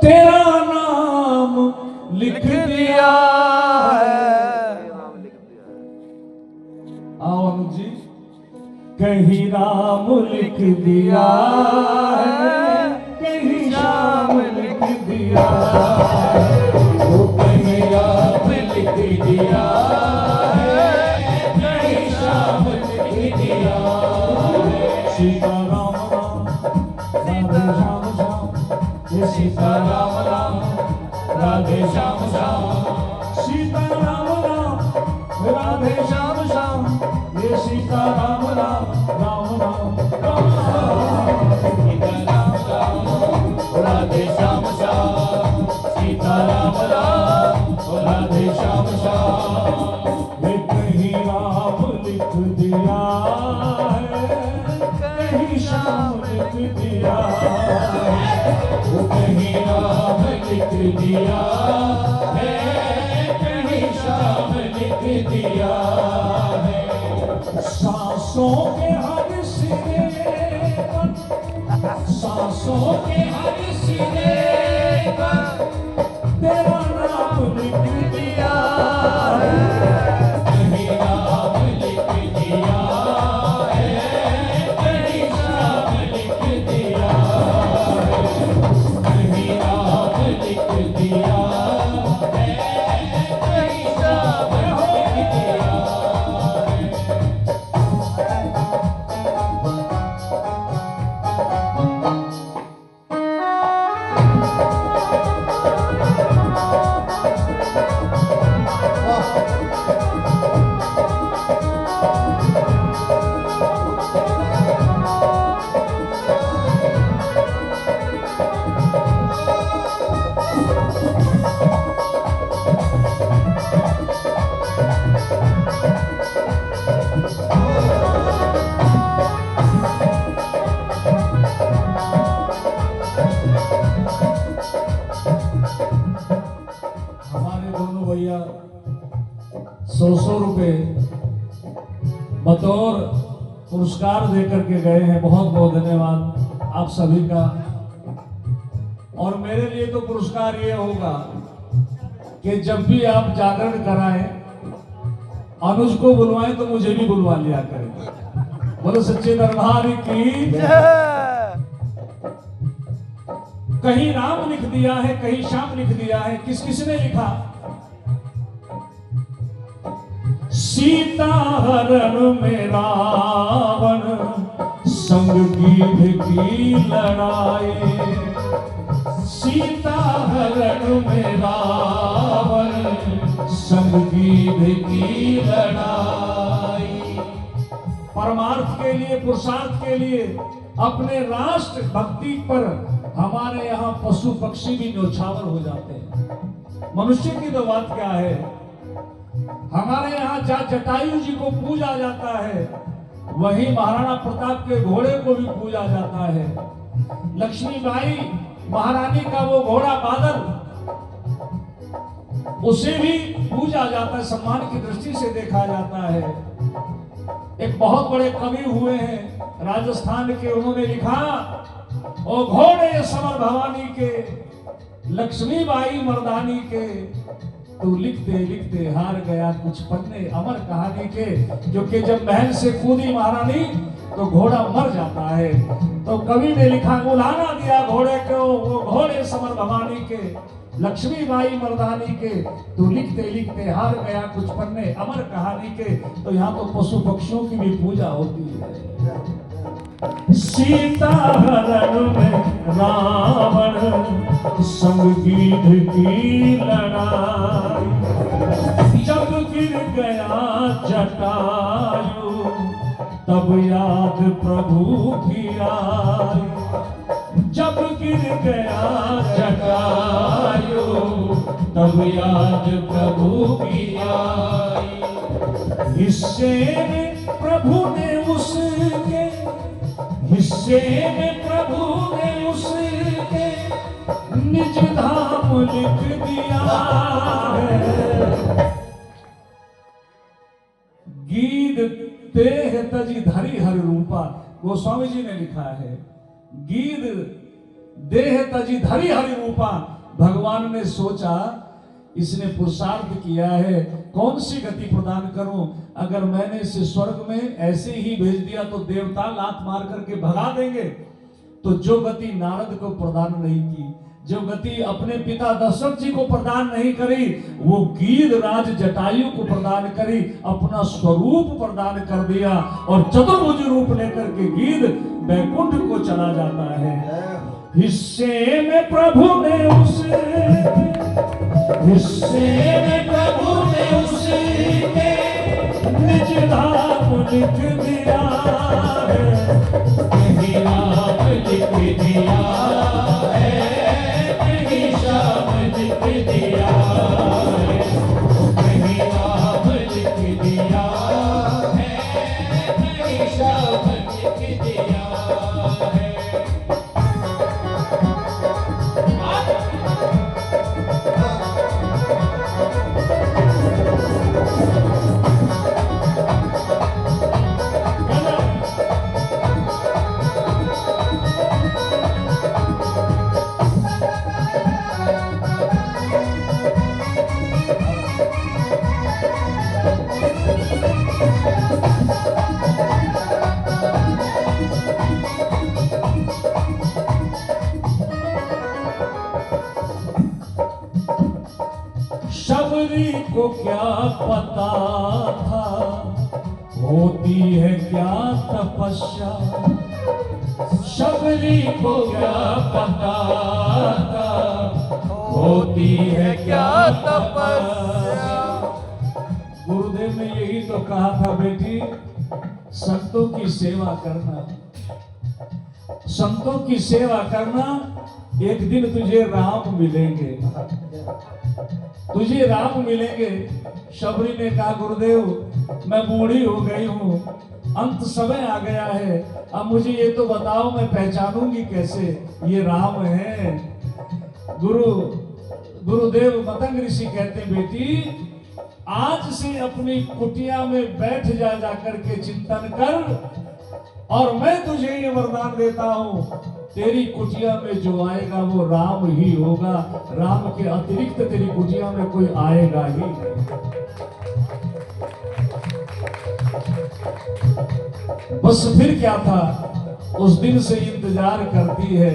तेरा नाम लिख दिया है। आओ अनुज जी। कहीं राम लिख दिया है, कहीं श्याम लिख दिया है, वो कहीं राम लिख दिया है, कहीं श्याम लिख दिया है। सीता राम राम राधे श्याम श्याम, ये सीता राम राम राधे श्याम श्याम, सीता राम राम राधे श्याम श्याम, ये सीता राम राम राम राम राम राम, सीता राम राम राधे श्याम श्याम, सीता राम राम राधे श्याम श्याम। ये कहीं राम लिख दिया है, कहीं श्याम लिख दिया है, वो कहीं राम लिख दिया है, कहीं श्याम लिख दिया है। सांसों के हर सिरे पर, सांसों के हर सिरे पर तेरा नाम लिख दिया है, कहीं नाम लिख दिया है, कहीं नाम लिख दिया है, कहीं नाम लिख दिया है, कहीं नाम लिख दिया है। सौ रुपए बतौर पुरस्कार देकर के गए हैं। बहुत बहुत धन्यवाद आप सभी का। और मेरे लिए तो पुरस्कार ये होगा कि जब भी आप जागरण कराएं, अनुज को बुलवाएं तो मुझे भी बुलवा लिया करें। बोलो सच्चे दरबार की। कहीं राम लिख दिया है, कहीं श्याम लिख दिया है। किसने लिखा? सीता हरण में रावण संग की लड़ाई, सीता हरण में रावण संग की लड़ाई। परमार्थ के लिए, पुरुषार्थ के लिए, अपने राष्ट्र भक्ति पर हमारे यहाँ पशु पक्षी भी न्योछावर हो जाते हैं। मनुष्य की तो बात क्या है, हमारे यहाँ जटायु जी को पूजा जाता है, वहीं महाराणा प्रताप के घोड़े को भी पूजा जाता है। लक्ष्मीबाई महारानी का वो घोड़ा बादल, उसे भी पूजा जाता है, सम्मान की दृष्टि से देखा जाता है। एक बहुत बड़े कवि हुए हैं राजस्थान के, उन्होंने लिखा, ओ घोड़े समर भवानी के, लक्ष्मीबाई मर्दानी के, तू लिखते लिखते हार गया कुछ पन्ने अमर कहानी के। क्योंकि जब महल से कूदी महारानी तो घोड़ा मर जाता है। तो कवि ने लिखा, उलाना दिया घोड़े को, वो घोड़े समर भवानी के, लक्ष्मीबाई मर्दानी के, तू लिखते लिखते हार गया कुछ पन्ने अमर कहानी के। तो यहाँ तो पशु पक्षियों की भी पूजा होती है। सीता हरण में रावण संग की लड़ाई, जब गिर गया जटायु तब याद प्रभु की आई, जब गिर गया जटायु तब याद प्रभु की आई। हिस्से में प्रभु ने उसके, हिस्से में प्रभु ने उसके निज धाम लिख दिया है। गीत तेह तजी धरी हर रूपा, गोस्वामी जी ने लिखा है, गीत देह तजी धरी हरि रूपा। भगवान ने सोचा इसने पुरुषार्थ किया है, कौन सी गति प्रदान करूं। अगर मैंने इसे स्वर्ग में ऐसे ही भेज दिया तो देवता लात मार करके भगा देंगे। तो जो गति नारद को प्रदान नहीं की, जो गति अपने पिता दशरथ जी को प्रदान नहीं करी, वो गीध राज जटायु को प्रदान करी, अपना स्वरूप प्रदान कर दिया और चतुर्भुज रूप लेकर के गीध वैकुंठ को चला जाता है। हिस्से में प्रभु ने उसे, हिस्से में प्रभु ने उसे निज धाम लिख दिया है, कहीं नाम लिख दिया है, कहीं शाम लिख दिया है, कहीं नाम लिख दिया है, कहीं शाम लिख दिया है। शबरी को क्या पता था होती है क्या तपस्या, शबरी को क्या पता था होती है क्या तपस्या। गुरुदेव ने यही तो कहा था बेटी, संतों की सेवा करना, संतों की सेवा करना, एक दिन तुझे राम मिलेंगे, तुझे राम मिलेंगे। शबरी ने कहा गुरुदेव मैं बूढ़ी हो गई हूँ, अंत समय आ गया है, अब मुझे ये तो बताओ मैं पहचानूंगी कैसे ये राम है। गुरुदेव मतंग ऋषि कहते बेटी आज से अपनी कुटिया में बैठ जा करके चिंतन कर, और मैं तुझे ये वरदान देता हूँ तेरी कुटिया में जो आएगा वो राम ही होगा, राम के अतिरिक्त तेरी कुटिया में कोई आएगा ही नहीं। बस फिर क्या था, उस दिन से इंतजार करती है,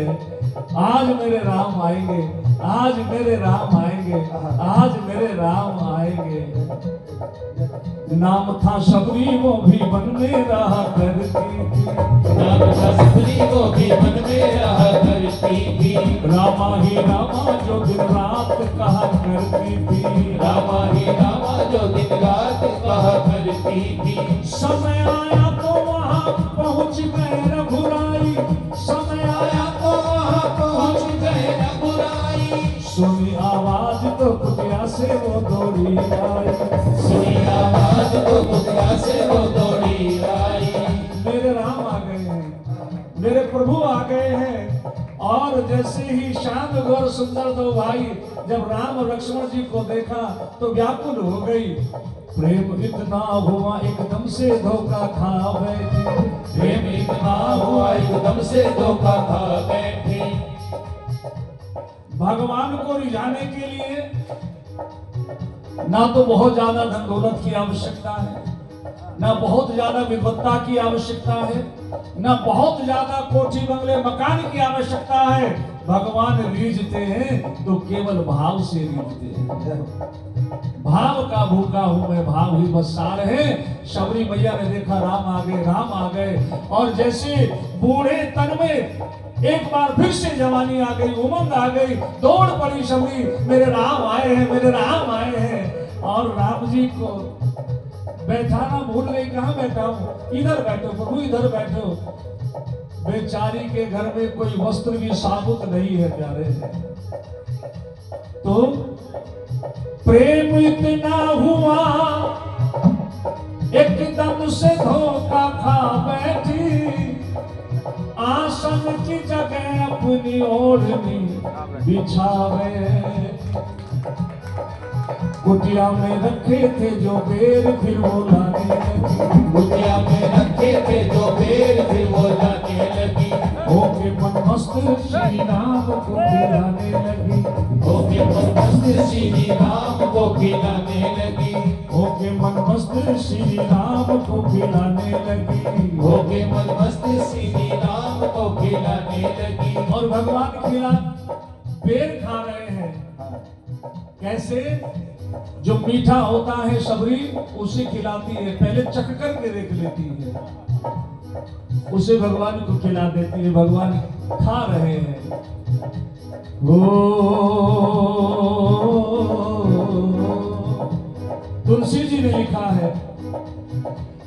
आज मेरे राम आएंगे, आज मेरे राम आएंगे, आज मेरे राम आएंगे। नाम था शबरी वो भी वन में रहा करती थी, नाम था शबरी वो भी वन में रहा करती थी। रामा ही रामा जो दिन रात कहा करती थी, रामा ही रामा जो दिन रात कहा करती थी। समय आया तो वहाँ पहुँच गए रघुराई, समय आया तो वहाँ पहुँच गए रघुराई। सुनी आवाज तो कुटिया से वो दौड़ी आई, सुनी आवाज तो कुटिया से वो दौड़ी आई। मेरे राम आ गए हैं, मेरे प्रभु आ गए हैं। और जैसे ही श्याम गौर सुंदर दो भाई जब राम और लक्ष्मण जी को देखा तो व्याकुल हो गई। प्रेम इतना हुआ एकदम से धोखा खा बैठी, प्रेम इतना हुआ एकदम से धोखा खा बैठी। भगवान को रिझाने के लिए ना तो बहुत ज्यादा धन दौलत की आवश्यकता है, ना बहुत ज्यादा विद्वत्ता की आवश्यकता है, ना बहुत ज्यादा कोठी बंगले मकान की आवश्यकता है। भगवान रीझते हैं तो केवल भाव से रीझते हैं। भाव का भूखा हूं मैं, भाव ही बस सार है। शबरी मैया ने देखा राम आ गए, राम आ गए, और जैसे बूढ़े तन में एक बार फिर से जवानी आ गई, उमंग आ गई, दौड़ पड़ी शबरी, मेरे राम आए हैं, मेरे राम आए हैं। और राम जी को बैठाना भूल गई, कहाँ बैठा हूँ, इधर बैठो प्रभु, इधर बैठो। बेचारी के घर में कोई वस्त्र भी साबुत नहीं है प्यारे। तो प्रेम इतना हुआ एकदम से धोखा खा बैठी, आसन की जगह अपनी ओढ़नी बिछावे। कुटिया में रखे थे जो बेर फिर वो लाने लगी, कुटिया में रखे थे जो बेर फिर वो लाने लगी। होके मनमस्त श्री राम को खिलाने लगी, होके मनमस्त श्री राम को खिलाने लगी, होके मनमस्त श्री राम को खिलाने लगी, होके मनमस्त श्री राम को खिलाने लगी। और भगवान खिला बेर खा रहे हैं। कैसे? जो मीठा होता है सबरी उसे खिलाती है, पहले चख करके देख लेती है, उसे भगवान को खिला देती है। भगवान खा रहे हैं। तुलसी जी ने लिखा है,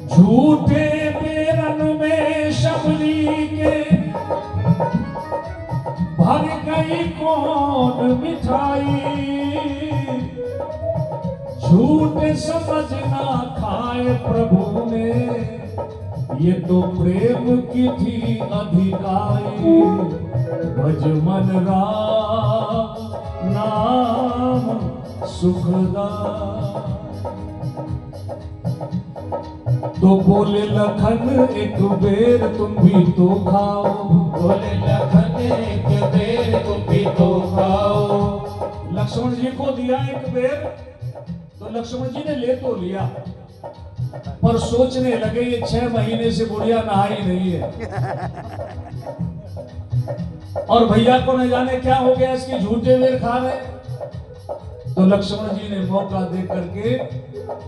झूठे बेरन में शबरी के भर गई कौन मिठाई, झूठ समझना खाए प्रभु ने, ये तो प्रेम की थी अधिकाई, भज मन राम नाम सुखदा। तो बोले लखन एक बेर तुम भी तो खाओ, बोले लखन एक बेर तुम भी तो खाओ। लक्ष्मण जी को दिया एक बेर, तो लक्ष्मण जी ने ले तो लिया, पर सोचने लगे ये 6 महीने से बुढ़िया नहाई नहीं है, और भैया को न जाने क्या हो गया, इसके झूठे बेर खा रहे। तो लक्ष्मण जी ने मौका दे करके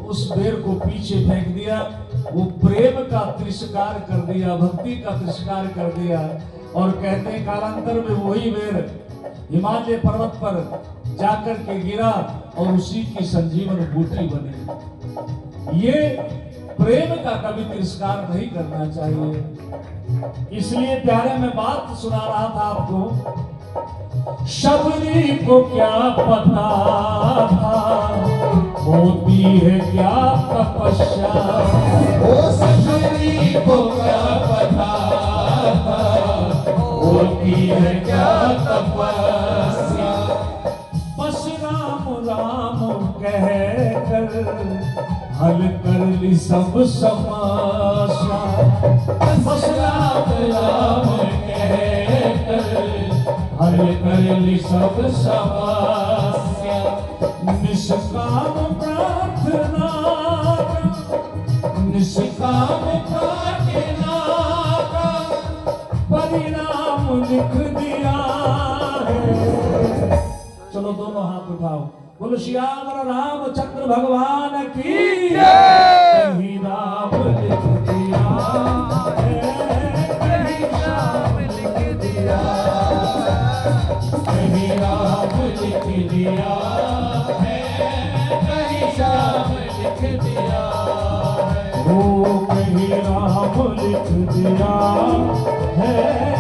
उस बेर को पीछे फेंक दिया। वो प्रेम का तिरस्कार कर दिया, भक्ति का तिरस्कार कर दिया, और कहते हैं कालांतर में वही बेर हिमालय पर्वत पर जाकर के गिरा और उसी की संजीवन बूटी बनी। ये प्रेम का कभी तिरस्कार नहीं करना चाहिए। इसलिए प्यारे मैं बात सुना रहा था आपको, शबरी को क्या पता था होती है क्या तपस्या, ओ शबरी को क्या पता था होती है क्या तपस्या। बस राम राम कह कर हल कर ली सब समस्या, बस राम राम कह कर हल कर ली सब समस्या। निष्काम प्रार्थना, निष्काम प्रार्थना का परिणाम लिख दिया है। चलो दोनों हाथ उठाओ, बोलो श्याम रामचंद्र भगवान की कहीं राम लिख दिया है, कहीं राम लिख दिया, कहीं राम लिख दिया है, कहीं श्याम लिख दिया है। वो कहीं राम लिख दिया है।